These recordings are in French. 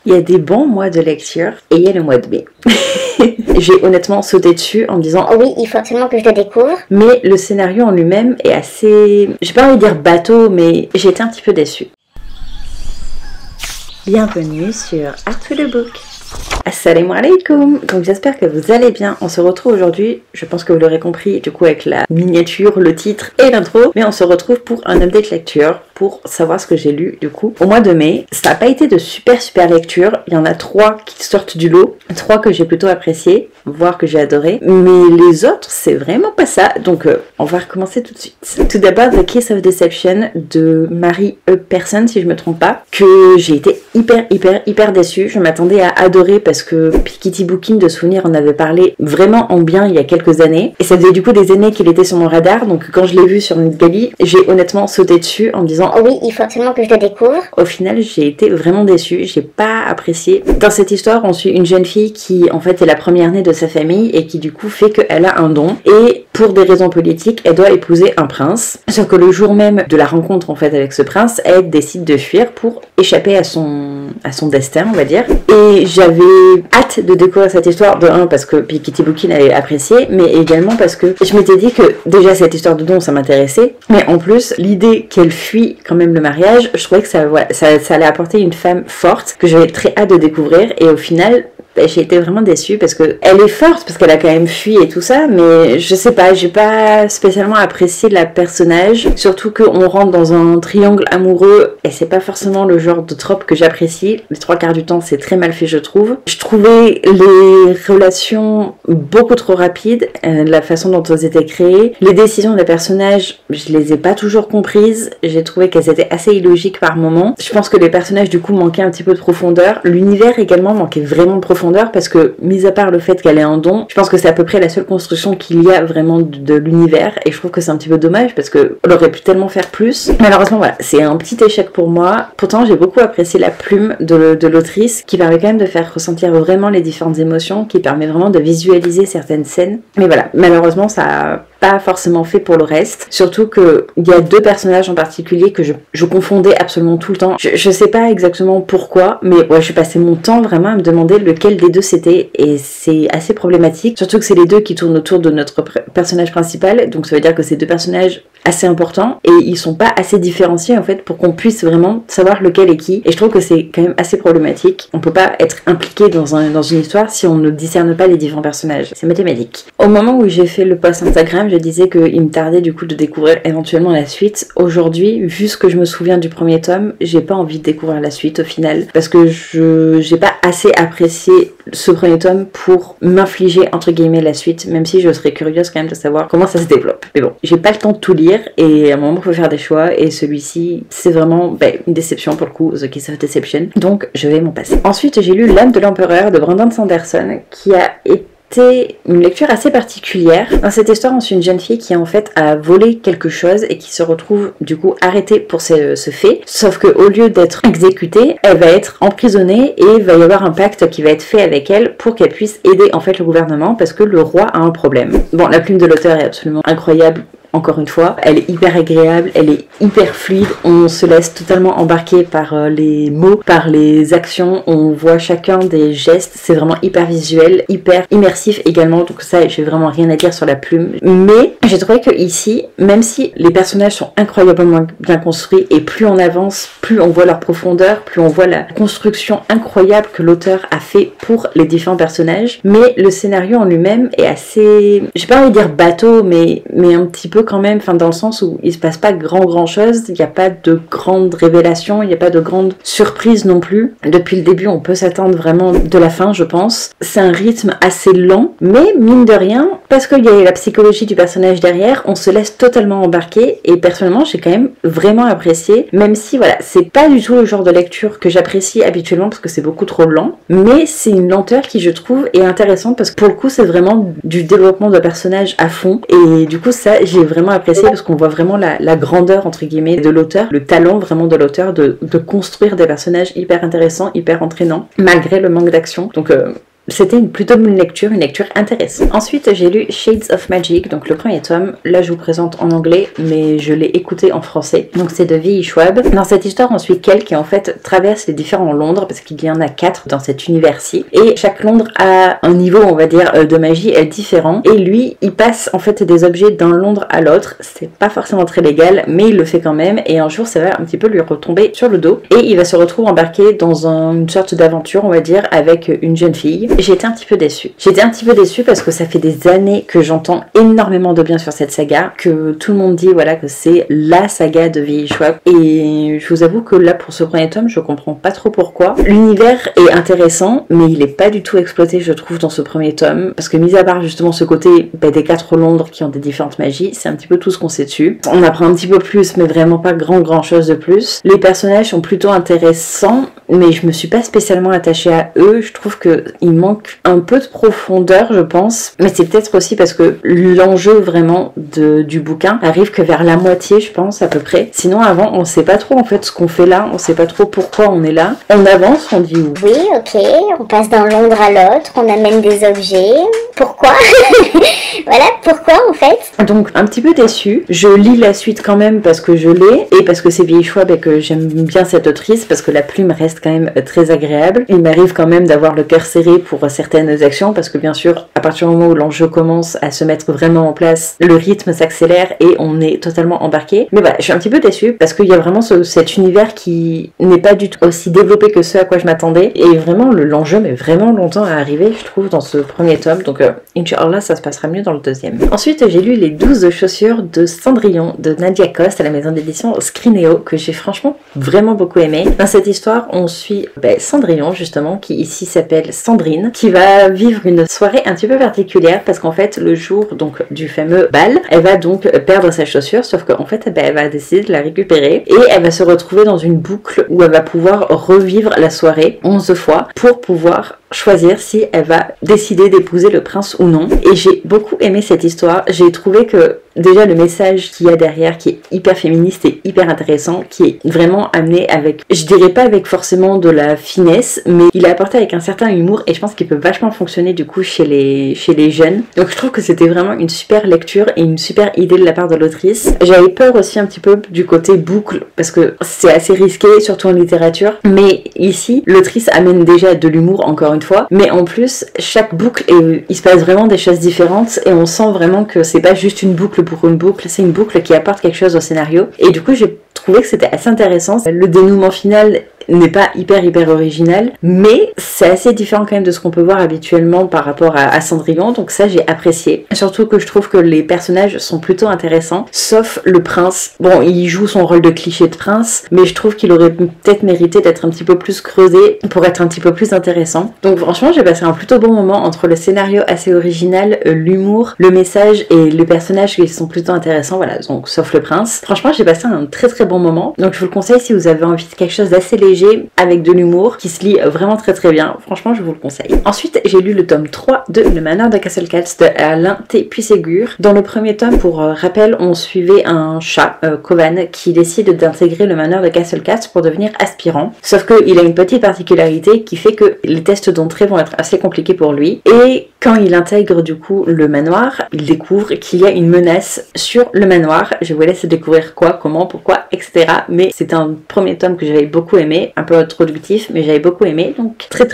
Il y a des bons mois de lecture et il y a le mois de mai. J'ai honnêtement sauté dessus en me disant oh oui, il faut absolument que je le découvre. Mais le scénario en lui-même est assez... j'ai pas envie de dire bateau, mais j'ai été un petit peu déçue. Bienvenue sur Art to the Book. Assalamu alaikum. Donc j'espère que vous allez bien. On se retrouve aujourd'hui, je pense que vous l'aurez compris du coup avec la miniature, le titre et l'intro, mais on se retrouve pour un update lecture pour savoir ce que j'ai lu du coup au mois de mai. Ça n'a pas été de super lectures, il y en a 3 qui sortent du lot, 3 que j'ai plutôt apprécié, voire que j'ai adoré, mais les autres c'est vraiment pas ça, donc on va recommencer tout de suite. Tout d'abord The Kiss of Deception de Mary E. Person si je me trompe pas, que j'ai été hyper déçue. Je m'attendais à adorer parce que Piketty Booking de souvenir en avait parlé vraiment en bien il y a quelques années, et ça faisait du coup des années qu'il était sur mon radar, donc quand je l'ai vu sur NetGalley, j'ai honnêtement sauté dessus en me disant oh oui, il faut absolument que je le découvre. Au final, j'ai été vraiment déçue, j'ai pas apprécié. Dans cette histoire, on suit une jeune fille qui en fait est la première née de sa famille et qui du coup fait qu'elle a un don, et pour des raisons politiques, elle doit épouser un prince. Sauf que le jour même de la rencontre en fait avec ce prince, elle décide de fuir pour échapper à son destin, on va dire. Et j'avais hâte de découvrir cette histoire, de un parce que Piketty Booking avait apprécié, mais également parce que je m'étais dit que déjà cette histoire de don ça m'intéressait, mais en plus l'idée qu'elle fuit quand même le mariage, je trouvais que ça allait apporter une femme forte que j'avais très hâte de découvrir, et au final j'ai été vraiment déçue parce que elle est forte, parce qu'elle a quand même fui et tout ça, mais je sais pas, j'ai pas spécialement apprécié la personnage, surtout qu'on rentre dans un triangle amoureux et c'est pas forcément le genre de trope que j'apprécie. Les 3/4 du temps c'est très mal fait je trouve. Je trouvais les relations beaucoup trop rapides, la façon dont elles étaient créées, les décisions des personnages, je les ai pas toujours comprises, j'ai trouvé qu'elles étaient assez illogiques par moments. Je pense que les personnages du coup manquaient un petit peu de profondeur, l'univers également manquait vraiment de profondeur, parce que, mis à part le fait qu'elle ait un don, je pense que c'est à peu près la seule construction qu'il y a vraiment de l'univers, et je trouve que c'est un petit peu dommage parce que on aurait pu tellement faire plus. Malheureusement voilà, c'est un petit échec pour moi. Pourtant j'ai beaucoup apprécié la plume de l'autrice, qui permet quand même de faire ressentir vraiment les différentes émotions, qui permet vraiment de visualiser certaines scènes. Mais voilà, malheureusement ça a pas forcément fait pour le reste, surtout que il y a 2 personnages en particulier que je confondais absolument tout le temps. Je sais pas exactement pourquoi, mais ouais, je passais mon temps vraiment à me demander lequel des 2 c'était, et c'est assez problématique, surtout que c'est les 2 qui tournent autour de notre personnage principal, donc ça veut dire que c'est 2 personnages assez importants et ils sont pas assez différenciés en fait pour qu'on puisse vraiment savoir lequel est qui, et je trouve que c'est quand même assez problématique. On peut pas être impliqué dans une histoire si on ne discerne pas les différents personnages, c'est mathématique. Au moment où j'ai fait le post Instagram, je disais qu'il me tardait du coup de découvrir éventuellement la suite. Aujourd'hui, vu ce que je me souviens du premier tome, j'ai pas envie de découvrir la suite au final, parce que j'ai pas assez apprécié ce premier tome pour m'infliger entre guillemets la suite, même si je serais curieuse quand même de savoir comment ça se développe. Mais bon, j'ai pas le temps de tout lire et à un moment il faut faire des choix, et celui-ci c'est vraiment une déception pour le coup, The Kiss of Deception, donc je vais m'en passer. Ensuite j'ai lu L'âme de l'empereur de Brandon Sanderson, qui a été une lecture assez particulière. Dans cette histoire, on suit une jeune fille qui en fait a volé quelque chose et qui se retrouve du coup arrêtée pour ce fait, sauf que au lieu d'être exécutée, elle va être emprisonnée et il va y avoir un pacte qui va être fait avec elle pour qu'elle puisse aider en fait le gouvernement, parce que le roi a un problème. Bon, la plume de l'auteur est absolument incroyable. Encore une fois, elle est hyper agréable, elle est hyper fluide, on se laisse totalement embarquer par les mots, par les actions, on voit chacun des gestes, c'est vraiment hyper visuel, hyper immersif également, donc ça j'ai vraiment rien à dire sur la plume. Mais j'ai trouvé que ici, même si les personnages sont incroyablement bien construits, et plus on avance, plus on voit leur profondeur, plus on voit la construction incroyable que l'auteur a fait pour les différents personnages, mais le scénario en lui-même est assez, j'ai pas envie de dire bateau, mais un petit peu quand même, dans le sens où il se passe pas grand chose, il n'y a pas de grandes révélations, il n'y a pas de grandes surprises non plus. Depuis le début, on peut s'attendre vraiment de la fin, je pense. C'est un rythme assez lent, mais mine de rien, parce qu'il y a la psychologie du personnage derrière, on se laisse totalement embarquer, et personnellement, j'ai quand même vraiment apprécié, même si voilà, c'est pas du tout le genre de lecture que j'apprécie habituellement parce que c'est beaucoup trop lent, mais c'est une lenteur qui, je trouve, est intéressante parce que pour le coup, c'est vraiment du développement de personnage à fond, et du coup, ça, j'ai vraiment apprécié parce qu'on voit vraiment la grandeur entre guillemets de l'auteur, le talent vraiment de l'auteur de construire des personnages hyper intéressants, hyper entraînants malgré le manque d'action. Donc c'était plutôt une lecture intéressante. Ensuite j'ai lu Shades of Magic, donc le premier tome, là je vous présente en anglais mais je l'ai écouté en français, donc c'est de V.E. Schwab. Dans cette histoire on suit Kel qui en fait traverse les différents Londres, parce qu'il y en a 4 dans cet univers-ci, et chaque Londres a un niveau on va dire de magie différent, et lui il passe en fait des objets d'un Londres à l'autre, c'est pas forcément très légal mais il le fait quand même, et un jour ça va un petit peu lui retomber sur le dos et il va se retrouver embarqué dans une sorte d'aventure on va dire avec une jeune fille. J'étais un petit peu déçue. J'étais un petit peu déçue parce que ça fait des années que j'entends énormément de bien sur cette saga, que tout le monde dit voilà que c'est la saga de V.E. Schwab, et je vous avoue que là pour ce premier tome je comprends pas trop pourquoi. L'univers est intéressant mais il est pas du tout exploité je trouve dans ce premier tome, parce que mis à part justement ce côté des 4 Londres qui ont des différentes magies, c'est un petit peu tout ce qu'on sait dessus. On apprend un petit peu plus mais vraiment pas grand chose de plus. Les personnages sont plutôt intéressants mais je me suis pas spécialement attachée à eux, je trouve qu'il manque un peu de profondeur je pense, mais c'est peut-être aussi parce que l'enjeu vraiment du bouquin arrive que vers la moitié je pense à peu près. Sinon avant on sait pas trop en fait ce qu'on fait là, on sait pas trop pourquoi on est là, on avance, on dit oui ok, on passe d'un Londres à l'autre, on amène des objets, pourquoi voilà pourquoi en fait. Donc un petit peu déçue, je lis la suite quand même parce que je l'ai et parce que c'est V.E. Schwab et que j'aime bien cette autrice, parce que la plume reste quand même très agréable. Il m'arrive quand même d'avoir le cœur serré pour certaines actions, parce que bien sûr à partir du moment où l'enjeu commence à se mettre vraiment en place, le rythme s'accélère et on est totalement embarqué. Mais voilà, je suis un petit peu déçue parce qu'il y a vraiment cet univers qui n'est pas du tout aussi développé que ce à quoi je m'attendais, et vraiment l'enjeu met vraiment longtemps à arriver je trouve dans ce premier tome, donc Inch'Allah ça se passera mieux dans le deuxième. Ensuite j'ai lu Les 12 chaussures de Cendrillon de Nadia Coste à la maison d'édition Scrinéo, que j'ai franchement vraiment beaucoup aimé. Dans cette histoire on suit Cendrillon justement, qui ici s'appelle Sandrine, qui va vivre une soirée un petit peu particulière parce qu'en fait le jour donc du fameux bal, elle va donc perdre sa chaussure, sauf qu'en fait elle va décider de la récupérer et elle va se retrouver dans une boucle où elle va pouvoir revivre la soirée 11 fois pour pouvoir choisir si elle va décider d'épouser le prince ou non. Et j'ai beaucoup aimé cette histoire, j'ai trouvé que déjà le message qu'il y a derrière qui est hyper féministe et hyper intéressant, qui est vraiment amené avec, je dirais pas avec forcément de la finesse, mais il est apporté avec un certain humour et je pense qu'il peut vachement fonctionner du coup chez les jeunes. Donc je trouve que c'était vraiment une super lecture et une super idée de la part de l'autrice. J'avais peur aussi un petit peu du côté boucle parce que c'est assez risqué, surtout en littérature, mais ici l'autrice amène déjà de l'humour encore une fois, mais en plus chaque boucle il se passe vraiment des choses différentes et on sent vraiment que c'est pas juste une boucle pour une boucle, c'est une boucle qui apporte quelque chose au scénario, et du coup j'ai trouvé que c'était assez intéressant. Le dénouement final n'est pas hyper original, mais c'est assez différent quand même de ce qu'on peut voir habituellement par rapport à Cendrillon, donc ça j'ai apprécié. Surtout que je trouve que les personnages sont plutôt intéressants, sauf le prince. Bon, il joue son rôle de cliché de prince, mais je trouve qu'il aurait peut-être mérité d'être un petit peu plus creusé pour être un petit peu plus intéressant. Donc franchement j'ai passé un plutôt bon moment entre le scénario assez original, l'humour, le message et les personnages qui sont plutôt intéressants, voilà, donc sauf le prince. Franchement j'ai passé un très bon moment, donc je vous le conseille si vous avez envie de quelque chose d'assez léger avec de l'humour qui se lit vraiment très bien, franchement je vous le conseille. Ensuite j'ai lu le tome 3 de Le Manoir de Castle Cats de Alain T. Puységur. Dans le premier tome, pour rappel, on suivait un chat, Kovan, qui décide d'intégrer le manoir de Castle Cats pour devenir aspirant, sauf qu'il a une petite particularité qui fait que les tests d'entrée vont être assez compliqués pour lui, et quand il intègre du coup le manoir, il découvre qu'il y a une menace sur le manoir. Je vous laisse découvrir quoi, comment, pourquoi, etc. Mais c'est un premier tome que j'avais beaucoup aimé, un peu introductif, mais j'avais beaucoup aimé, donc très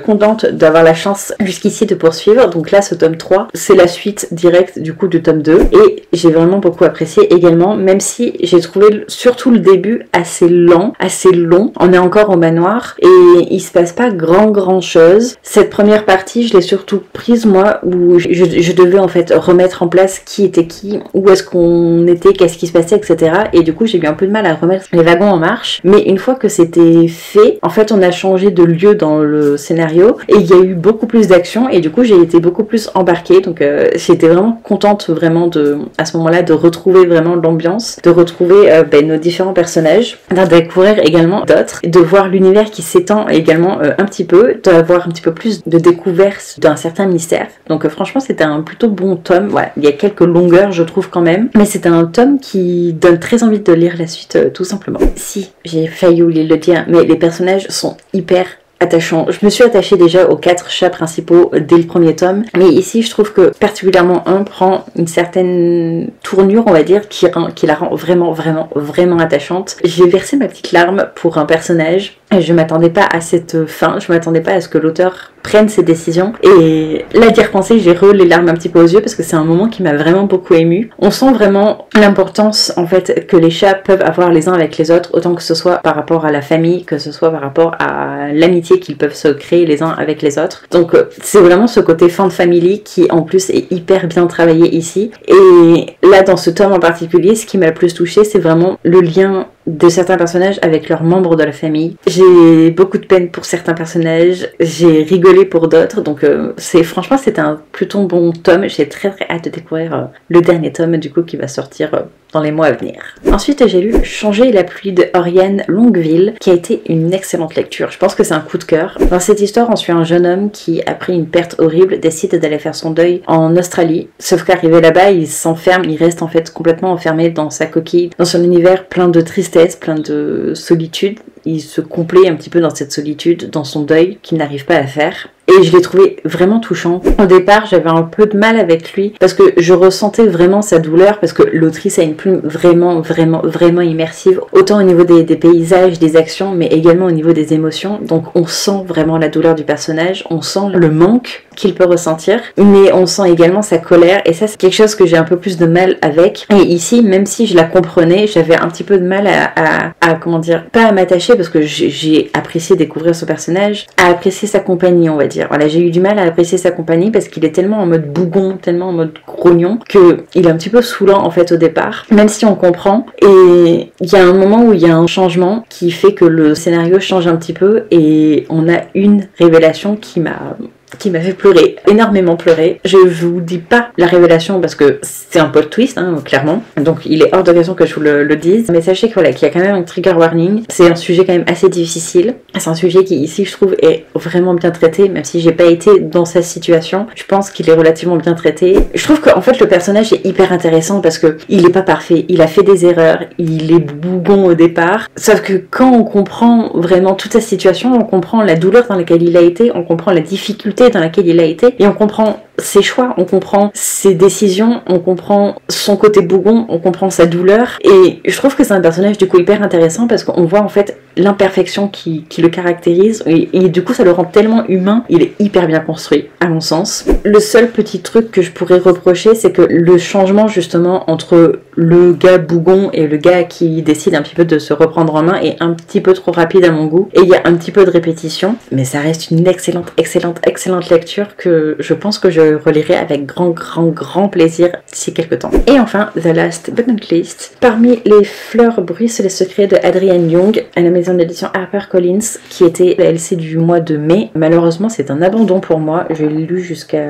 contente d'avoir la chance jusqu'ici de poursuivre. Donc là ce tome 3 c'est la suite directe du coup du tome 2 et j'ai vraiment beaucoup apprécié également, même si j'ai trouvé surtout le début assez lent, assez long. On est encore au manoir et il se passe pas grand chose. Cette première partie je l'ai surtout prise moi où je devais en fait remettre en place qui était qui, où est-ce qu'on était, qu'est-ce qui se passait, etc. Et du coup j'ai eu un peu de mal à remettre les wagons en marche, mais une fois que c'était fait, en fait on a changé de lieu dans le scénario et il y a eu beaucoup plus d'action et du coup j'ai été beaucoup plus embarquée, donc j'étais vraiment contente vraiment à ce moment là de retrouver vraiment l'ambiance, de retrouver nos différents personnages, d'en découvrir également d'autres, de voir l'univers qui s'étend également un petit peu, d'avoir un petit peu plus de découverte d'un certain mystère. Donc franchement c'était un plutôt bon tome. Voilà, il y a quelques longueurs je trouve quand même, mais c'est un tome qui donne très envie de lire la suite tout simplement. Si j'ai failli oublier de le dire, mais les personnages sont hyper attachant. Je me suis attachée déjà aux 4 chats principaux dès le premier tome, mais ici je trouve que particulièrement un prend une certaine tournure, on va dire, qui la rend vraiment attachante. J'ai versé ma petite larme pour un personnage. Je m'attendais pas à cette fin, je m'attendais pas à ce que l'auteur prenne ses décisions, et là d'y repenser, j'ai les larmes un petit peu aux yeux parce que c'est un moment qui m'a vraiment beaucoup émue. On sent vraiment l'importance en fait que les chats peuvent avoir les uns avec les autres, autant que ce soit par rapport à la famille, que ce soit par rapport à l'amitié qu'ils peuvent se créer les uns avec les autres. Donc c'est vraiment ce côté fan family qui en plus est hyper bien travaillé ici. Et là dans ce tome en particulier, ce qui m'a le plus touchée, c'est vraiment le lien de certains personnages avec leurs membres de la famille. J'ai beaucoup de peine pour certains personnages, j'ai rigolé pour d'autres, donc franchement c'était un plutôt bon tome. J'ai très hâte de découvrir le dernier tome du coup qui va sortir dans les mois à venir. Ensuite j'ai lu Changer la pluie de Oriane Longueville, qui a été une excellente lecture. Je pense que c'est un coup de cœur. Dans cette histoire on suit un jeune homme qui, après une perte horrible, décide d'aller faire son deuil en Australie, sauf qu'arrivé là-bas il s'enferme, il reste en fait complètement enfermé dans sa coquille, dans son univers plein de tristesse, plein de solitude. Il se complaît un petit peu dans cette solitude, dans son deuil qu'il n'arrive pas à faire. Et je l'ai trouvé vraiment touchant. Au départ, j'avais un peu de mal avec lui parce que je ressentais vraiment sa douleur, parce que l'autrice a une plume vraiment immersive, autant au niveau des paysages, des actions, mais également au niveau des émotions. Donc on sent vraiment la douleur du personnage, on sent le manque qu'il peut ressentir, mais on sent également sa colère, et ça c'est quelque chose que j'ai un peu plus de mal avec. Et ici, même si je la comprenais, j'avais un petit peu de mal à comment dire, pas à m'attacher, parce que j'ai apprécié découvrir ce personnage, à apprécier sa compagnie, on va dire. Voilà, j'ai eu du mal à apprécier sa compagnie parce qu'il est tellement en mode bougon, tellement en mode grognon, que il est un petit peu saoulant en fait au départ, même si on comprend. Et il y a un moment où il y a un changement qui fait que le scénario change un petit peu, et on a une révélation qui m'a fait pleurer, énormément pleurer. Je vous dis pas la révélation parce que c'est un plot twist, hein, clairement. Donc il est hors de question que je vous le dise. Mais sachez que, voilà, qu'il y a quand même un trigger warning. C'est un sujet quand même assez difficile. C'est un sujet qui ici, je trouve, est vraiment bien traité. Même si j'ai pas été dans sa situation, je pense qu'il est relativement bien traité. Je trouve qu'en fait le personnage est hyper intéressant parce que il est pas parfait. Il a fait des erreurs. Il est bougon au départ. Sauf que quand on comprend vraiment toute sa situation, on comprend la douleur dans laquelle il a été, on comprend la difficulté dans laquelle il a été, et on comprend ses choix, on comprend ses décisions, on comprend son côté bougon, on comprend sa douleur. Et je trouve que c'est un personnage du coup hyper intéressant parce qu'on voit en fait l'imperfection qui le caractérise, et du coup ça le rend tellement humain. Il est hyper bien construit à mon sens. Le seul petit truc que je pourrais reprocher, c'est que le changement justement entre le gars bougon et le gars qui décide un petit peu de se reprendre en main est un petit peu trop rapide à mon goût, et il y a un petit peu de répétition, mais ça reste une excellente lecture que je pense que je relirai avec grand plaisir d'ici quelques temps. Et enfin, the last but not least, parmi les fleurs bruissent les secrets de Adrienne Young à la maison d'édition HarperCollins, qui était la LC du mois de mai. Malheureusement c'est un abandon pour moi, je l'ai lu jusqu'à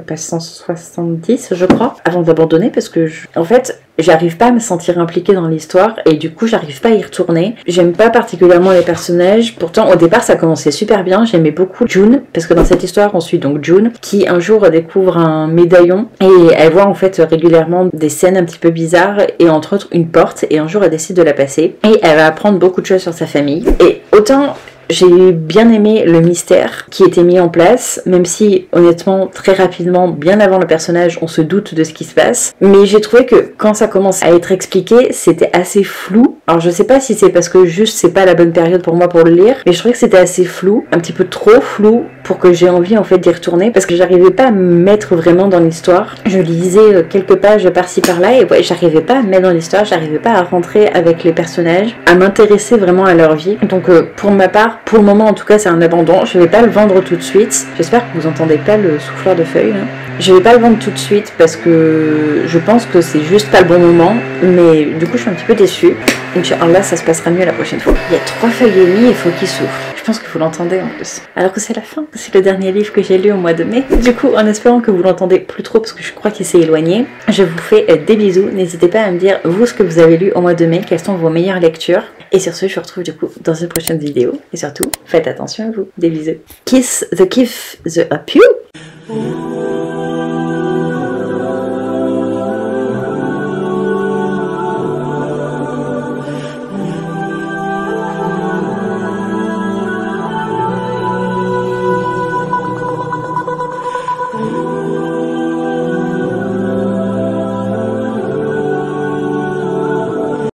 page 170 je crois, avant d'abandonner parce que en fait j'arrive pas à me sentir impliquée dans l'histoire, et du coup j'arrive pas à y retourner. J'aime pas particulièrement les personnages, pourtant au départ ça commençait super bien. J'aimais beaucoup June, parce que dans cette histoire on suit donc June qui un jour découvre un médaillon, et elle voit en fait régulièrement des scènes un petit peu bizarres, et entre autres une porte, et un jour elle décide de la passer, et elle va apprendre beaucoup de choses sur sa famille. Et autant j'ai bien aimé le mystère qui était mis en place, même si honnêtement très rapidement, bien avant le personnage, on se doute de ce qui se passe, mais j'ai trouvé que quand ça commence à être expliqué, c'était assez flou. Alors je sais pas si c'est parce que juste c'est pas la bonne période pour moi pour le lire, mais je trouvais que c'était assez flou, un petit peu trop flou pour que j'ai envie en fait d'y retourner, parce que j'arrivais pas à me mettre vraiment dans l'histoire. Je lisais quelques pages par-ci par-là, et ouais, j'arrivais pas à me mettre dans l'histoire, j'arrivais pas à rentrer avec les personnages, à m'intéresser vraiment à leur vie. Donc pour ma part, pour le moment en tout cas c'est un abandon. Je vais pas le vendre tout de suite, j'espère que vous entendez pas le souffleur de feuilles là. Je vais pas le vendre tout de suite parce que je pense que c'est juste pas le bon moment, mais du coup je suis un petit peu déçue. Inch'Allah ça se passera mieux la prochaine fois. Il y a 3 feuilles et demie, il faut qu'il souffle. Je pense que vous l'entendez en plus. Alors que c'est la fin, c'est le dernier livre que j'ai lu au mois de mai. Du coup, en espérant que vous l'entendez plus trop parce que je crois qu'il s'est éloigné, je vous fais des bisous. N'hésitez pas à me dire vous ce que vous avez lu au mois de mai, quelles sont vos meilleures lectures. Et sur ce, je vous retrouve du coup dans une prochaine vidéo. Et surtout, faites attention à vous. Des bisous. Kiss the up you.